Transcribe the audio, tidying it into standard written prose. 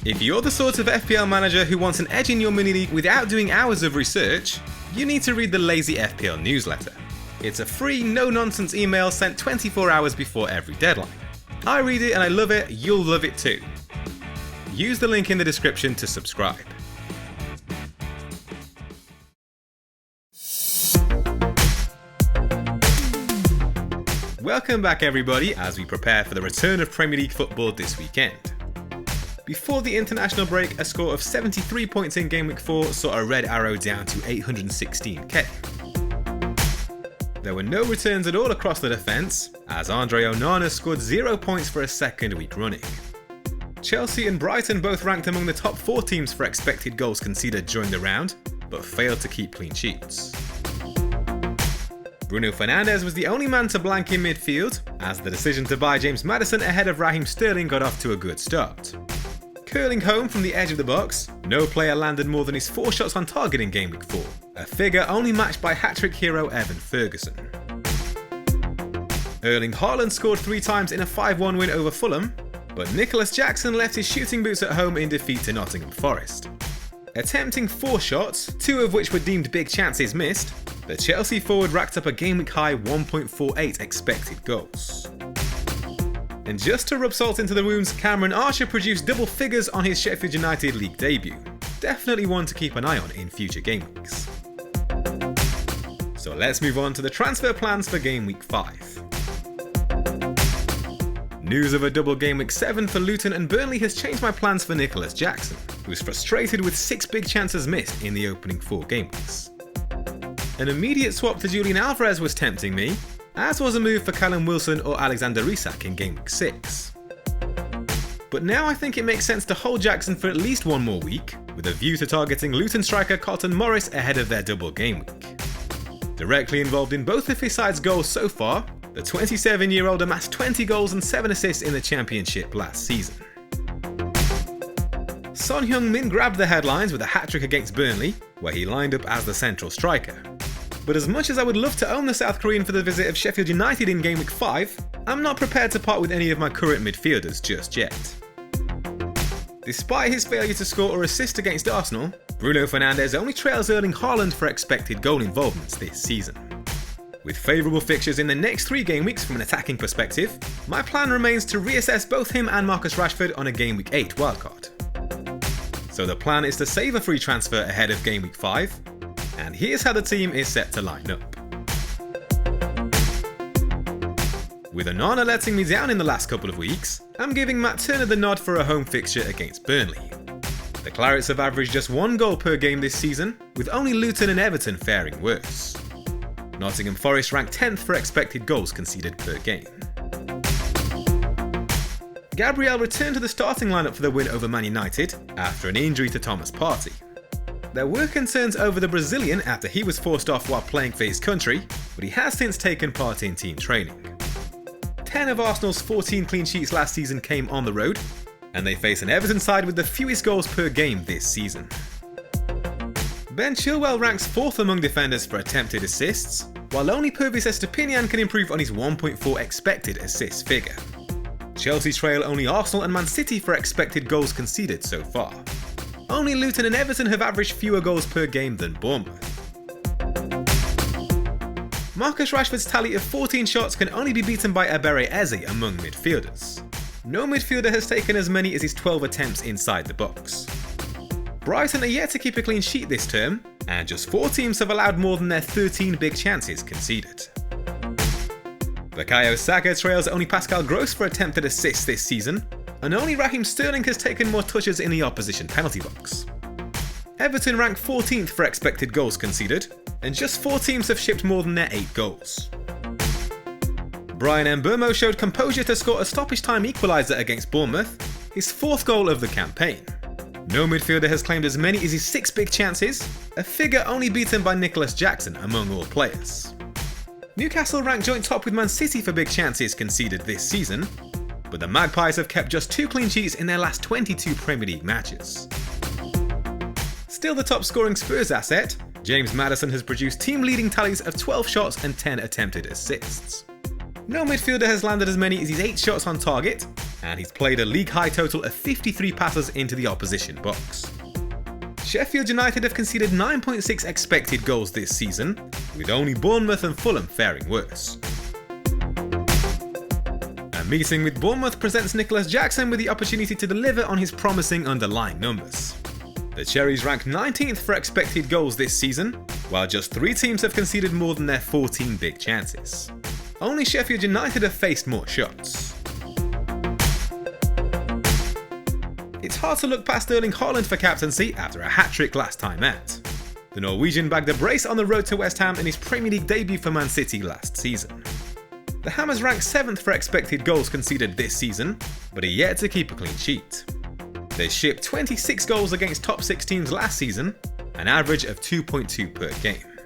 If you're the sort of FPL manager who wants an edge in your mini league without doing hours of research, you need to read the Lazy FPL newsletter. It's a free, no-nonsense email sent 24 hours before every deadline. I read it and I love it, you'll love it too. Use the link in the description to subscribe. Welcome back everybody as we prepare for the return of Premier League football this weekend. Before the international break, a score of 73 points in Game Week 4 saw a red arrow down to 816k. There were no returns at all across the defence, as Andre Onana scored 0 points for a second week running. Chelsea and Brighton both ranked among the top 4 teams for expected goals conceded during the round, but failed to keep clean sheets. Bruno Fernandes was the only man to blank in midfield, as the decision to buy James Maddison ahead of Raheem Sterling got off to a good start. Curling home from the edge of the box, no player landed more than his 4 shots on target in Game Week 4, a figure only matched by hat-trick hero Evan Ferguson. Erling Haaland scored 3 times in a 5-1 win over Fulham, but Nicolas Jackson left his shooting boots at home in defeat to Nottingham Forest. Attempting 4 shots, 2 of which were deemed big chances missed, the Chelsea forward racked up a Game Week high 1.48 expected goals. And just to rub salt into the wounds, Cameron Archer produced double figures on his Sheffield United league debut. Definitely one to keep an eye on in future game weeks. So let's move on to the transfer plans for Game Week 5. News of a double Game Week 7 for Luton and Burnley has changed my plans for Nicolas Jackson, who was frustrated with 6 big chances missed in the opening 4 game weeks. An immediate swap to Julian Alvarez was tempting me, as was a move for Callum Wilson or Alexander Isak in Game Week 6. But now I think it makes sense to hold Jackson for at least 1 more week, with a view to targeting Luton striker Carlton Morris ahead of their double game week. Directly involved in both of his side's goals so far, the 27-year-old amassed 20 goals and 7 assists in the Championship last season. Son Heung-min grabbed the headlines with a hat-trick against Burnley, where he lined up as the central striker. But as much as I would love to own the South Korean for the visit of Sheffield United in Game Week 5, I'm not prepared to part with any of my current midfielders just yet. Despite his failure to score or assist against Arsenal, Bruno Fernandes only trails Erling Haaland for expected goal involvements this season. With favourable fixtures in the next 3 game weeks from an attacking perspective, my plan remains to reassess both him and Marcus Rashford on a Game Week 8 wildcard. So the plan is to save a free transfer ahead of Game Week 5, and here's how the team is set to line up. With Onana letting me down in the last couple of weeks, I'm giving Matt Turner the nod for a home fixture against Burnley. The Clarets have averaged just 1 goal per game this season, with only Luton and Everton faring worse. Nottingham Forest ranked 10th for expected goals conceded per game. Gabriel returned to the starting lineup for the win over Man United after an injury to Thomas Partey. There were concerns over the Brazilian after he was forced off while playing for his country, but he has since taken part in team training. 10 of Arsenal's 14 clean sheets last season came on the road, and they face an Everton side with the fewest goals per game this season. Ben Chilwell ranks 4th among defenders for attempted assists, while only Pervis Estupiñán can improve on his 1.4 expected assist figure. Chelsea trail only Arsenal and Man City for expected goals conceded so far. Only Luton and Everton have averaged fewer goals per game than Bournemouth. Marcus Rashford's tally of 14 shots can only be beaten by Ebere Eze among midfielders. No midfielder has taken as many as his 12 attempts inside the box. Brighton are yet to keep a clean sheet this term, and just 4 teams have allowed more than their 13 big chances conceded. Bukayo Saka trails only Pascal Gross for attempted assists this season, and only Raheem Sterling has taken more touches in the opposition penalty box. Everton rank 14th for expected goals conceded, and just 4 teams have shipped more than their 8 goals. Brian Mbeumo showed composure to score a stoppage time equaliser against Bournemouth, his 4th goal of the campaign. No midfielder has claimed as many as his 6 big chances, a figure only beaten by Nicolas Jackson among all players. Newcastle rank joint top with Man City for big chances conceded this season, but the Magpies have kept just 2 clean sheets in their last 22 Premier League matches. Still the top scoring Spurs asset, James Maddison has produced team-leading tallies of 12 shots and 10 attempted assists. No midfielder has landed as many as his 8 shots on target, and he's played a league-high total of 53 passes into the opposition box. Sheffield United have conceded 9.6 expected goals this season, with only Bournemouth and Fulham faring worse. A meeting with Bournemouth presents Nicolas Jackson with the opportunity to deliver on his promising underlying numbers. The Cherries rank 19th for expected goals this season, while just 3 teams have conceded more than their 14 big chances. Only Sheffield United have faced more shots. It's hard to look past Erling Haaland for captaincy after a hat-trick last time out. The Norwegian bagged a brace on the road to West Ham in his Premier League debut for Man City last season. The Hammers rank 7th for expected goals conceded this season, but are yet to keep a clean sheet. They shipped 26 goals against top 6 teams last season, an average of 2.2 per game.